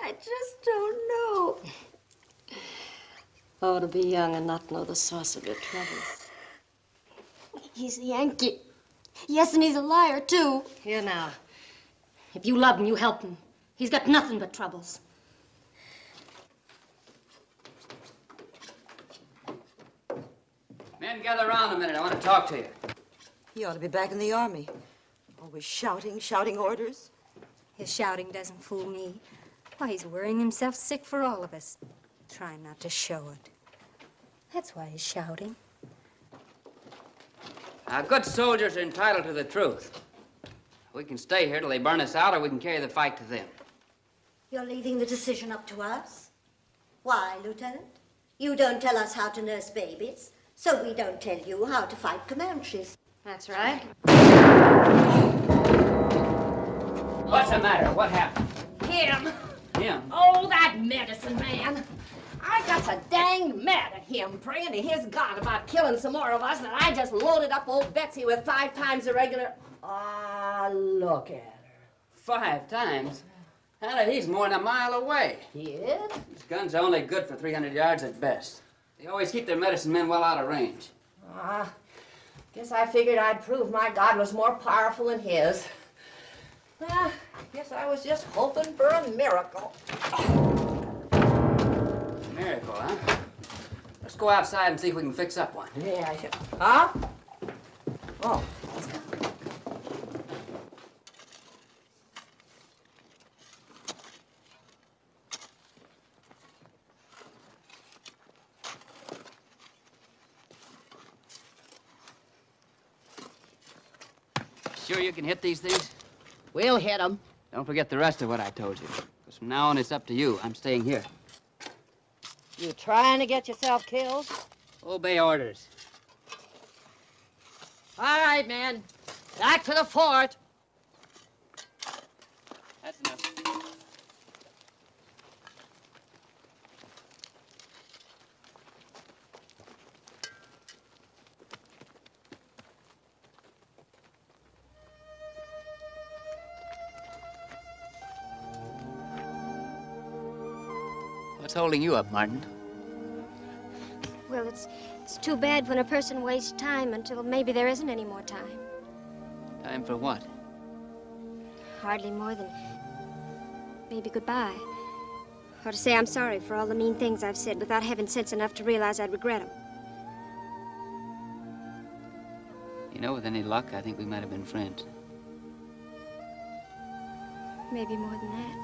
I just don't know. Oh, to be young and not know the source of your troubles. He's a Yankee. Yes, and he's a liar, too. Here now. If you love him, you help him. He's got nothing but troubles. Men, gather around a minute. I want to talk to you. He ought to be back in the army. Always shouting orders. His shouting doesn't fool me. Why, he's worrying himself sick for all of us. Trying not to show it. That's why he's shouting. Now, good soldiers are entitled to the truth. We can stay here till they burn us out, or we can carry the fight to them. You're leaving the decision up to us? Why, Lieutenant? You don't tell us how to nurse babies, so we don't tell you how to fight Comanches. That's right. What's the matter? What happened? Him. Him? Oh, that medicine man. I got so dang mad at him, praying to his God about killing some more of us, that I just loaded up old Betsy with 5 times the regular. Ah, look at her. 5 times? Hannah, he's more than a mile away. He is? His guns are only good for 300 yards at best. They always keep their medicine men well out of range. Guess I figured I'd prove my God was more powerful than his. Guess I was just hoping for a miracle. Miracle, huh? Let's go outside and see if we can fix up one. Yeah, sure. Huh? Oh. Sure you can hit these things? We'll hit them. Don't forget the rest of what I told you. Because from now on, it's up to you. I'm staying here. You trying to get yourself killed? Obey orders. All right, men. Back to the fort. That's enough. What's holding you up, Martin? Well, it's too bad when a person wastes time until maybe there isn't any more time. Time for what? Hardly more than maybe goodbye. Or to say I'm sorry for all the mean things I've said without having sense enough to realize I'd regret them. You know, with any luck, I think we might have been friends. Maybe more than that.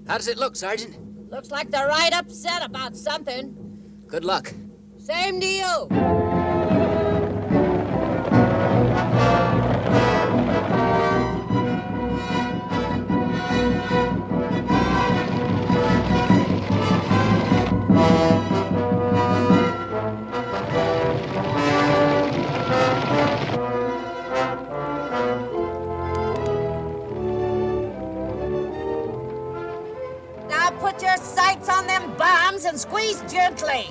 How does it look, Sergeant? Looks like they're right upset about something. Good luck. Same to you. Put your sights on them bombs and squeeze gently.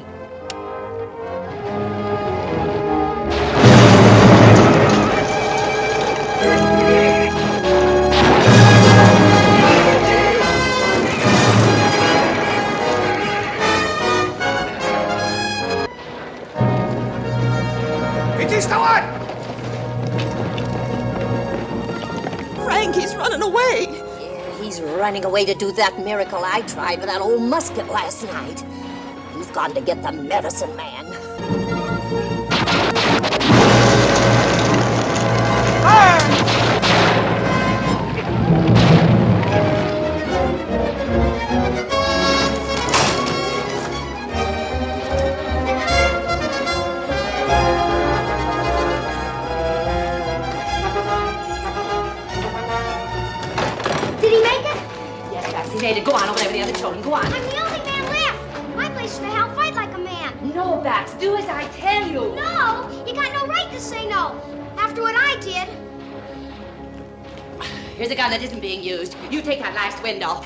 Frankie's running away. He's running away to do that miracle I tried with that old musket last night. He's gone to get the medicine man. He made it. Go on over there with the other children. Go on. I'm the only man left. My place is to help fight like a man. No, Bax. Do as I tell you. No, you got no right to say no. After what I did. Here's a gun that isn't being used. You take that last window.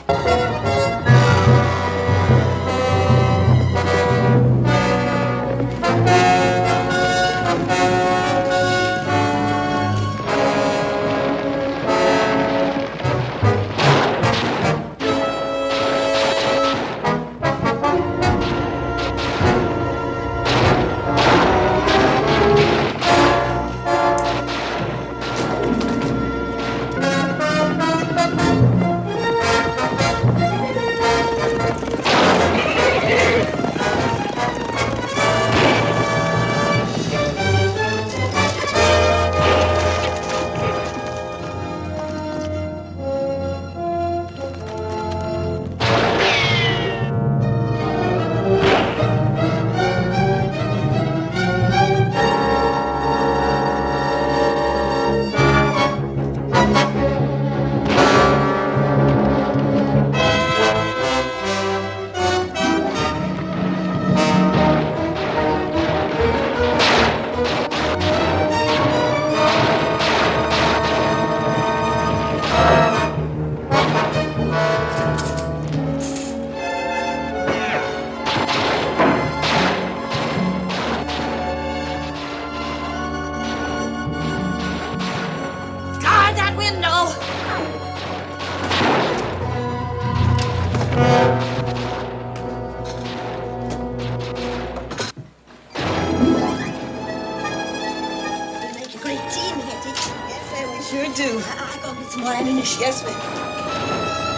ammunition. Yes, ma'am.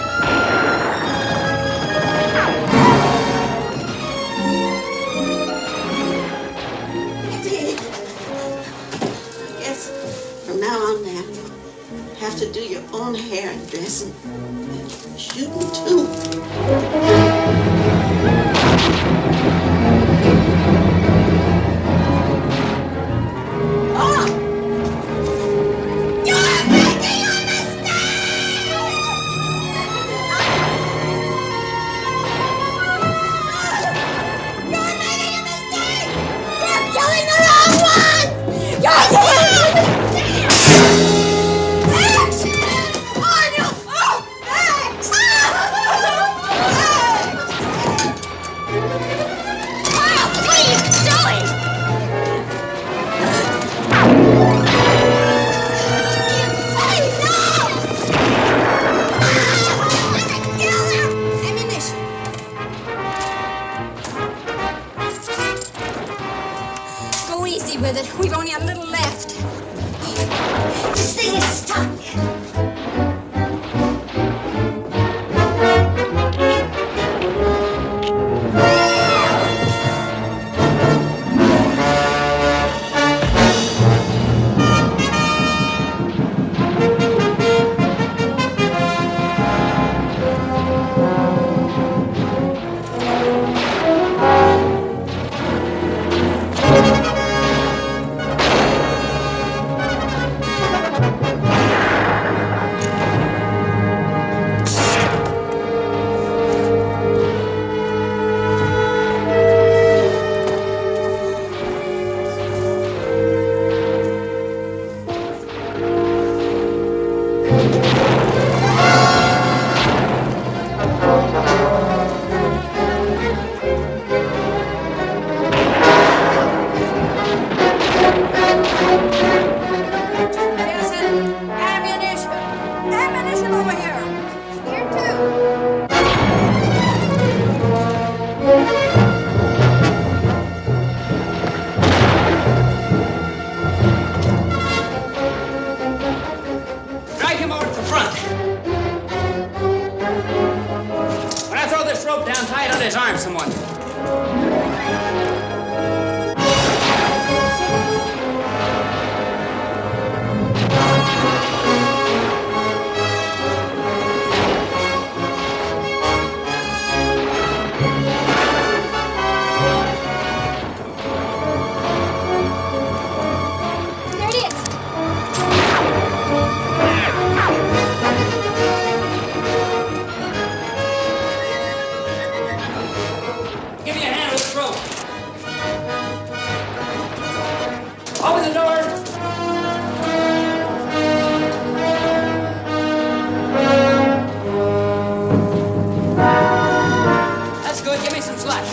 I guess from now on now, you'll have to do your own hair and dressing and shooting too. Go easy with it. We've only a little left. This thing is stuck. Drag him over to the front. When I throw this rope down, tie it on his arm, someone. There it is. Give me a hand with this rope. Open the door. That's good. Give me some slush.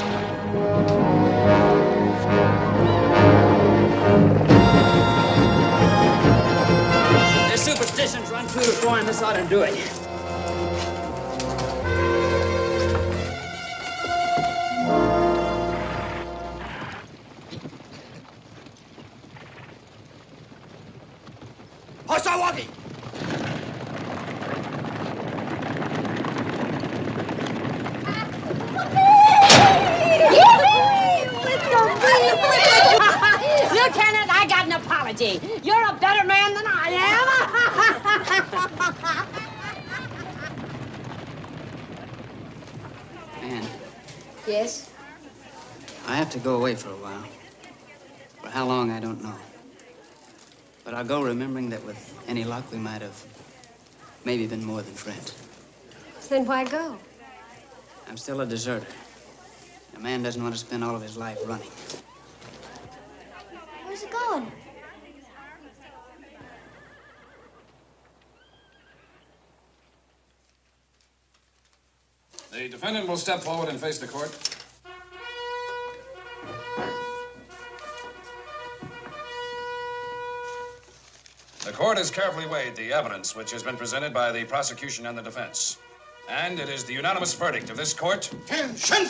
Their superstitions run through the floor, and this ought to do it. Hostile walking! Lieutenant, I got an apology. You're a better man than I am. Ann, Yes? I have to go away for a while. For how long, I don't know. But I'll go remembering that with any luck, we might have maybe been more than friends. Then why go? I'm still a deserter. A man doesn't want to spend all of his life running. Where's it going? The defendant will step forward and face the court. The court has carefully weighed the evidence which has been presented by the prosecution and the defense. And it is the unanimous verdict of this court. Attention!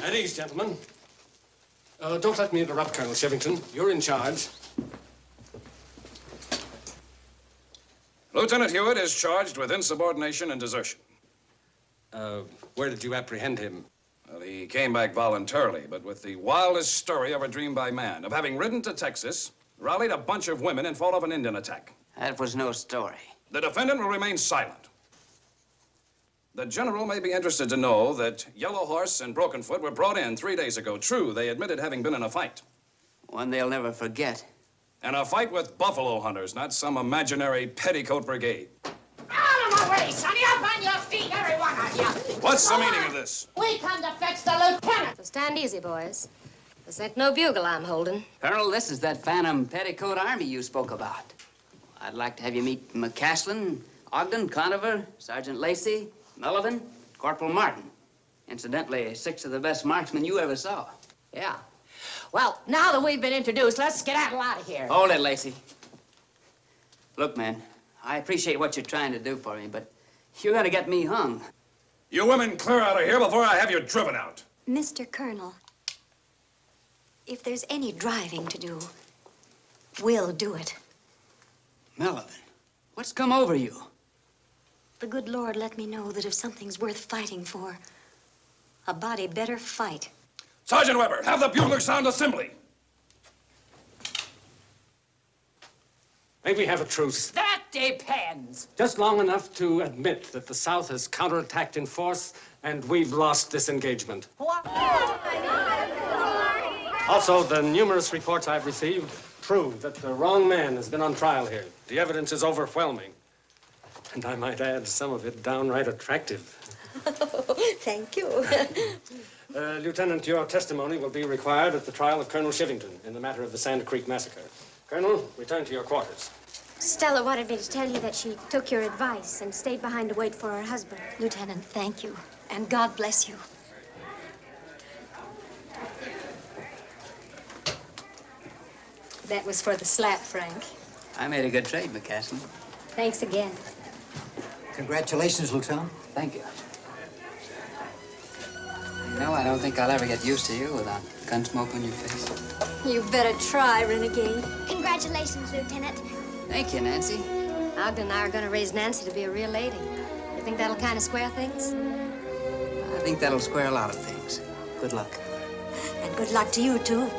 At ease, gentlemen. Don't let me interrupt, Colonel Shevington. You're in charge. Lieutenant Hewitt is charged with insubordination and desertion. Where did you apprehend him? Well, he came back voluntarily, but with the wildest story ever dreamed by man of having ridden to Texas, rallied a bunch of women, and fought off an Indian attack. That was no story. The defendant will remain silent. The general may be interested to know that Yellow Horse and Broken Foot were brought in 3 days ago. True, they admitted having been in a fight. One they'll never forget. And a fight with buffalo hunters, not some imaginary petticoat brigade. Out of my way, sonny! Up on your feet, every one of you! What's the meaning of this? We come to fetch the lieutenant! So stand easy, boys. This ain't no bugle I'm holding. Colonel, this is that phantom petticoat army you spoke about. I'd like to have you meet McCaslin, Ogden, Conover, Sergeant Lacey, Melvin, Corporal Martin. Incidentally, 6 of the best marksmen you ever saw. Yeah. Well, now that we've been introduced, let's skedaddle out of here. Hold it, Lacey. Look, man, I appreciate what you're trying to do for me, but you're gonna get me hung. You women clear out of here before I have you driven out. Mr. Colonel, if there's any driving to do, we'll do it. Melvin, what's come over you? The good Lord let me know that if something's worth fighting for, a body better fight. Sergeant Weber, have the bugler sound assembly. May we have a truce? That depends. Just long enough to admit that the South has counterattacked in force and we've lost this engagement. What? Also, the numerous reports I've received prove that the wrong man has been on trial here. The evidence is overwhelming. And I might add, some of it downright attractive. Thank you. Lieutenant, your testimony will be required at the trial of Colonel Shivington in the matter of the Sand Creek massacre. Colonel, return to your quarters. Stella wanted me to tell you that she took your advice and stayed behind to wait for her husband. Lieutenant, thank you. And God bless you. That was for the slap, Frank. I made a good trade, McCaslin. Thanks again. Congratulations, Lieutenant. Thank you. No, I don't think I'll ever get used to you without gun smoke on your face. You better try, renegade. Congratulations, Lieutenant. Thank you, Nancy. Ogden and I are going to raise Nancy to be a real lady. You think that'll kind of square things? I think that'll square a lot of things. Good luck. And good luck to you, too.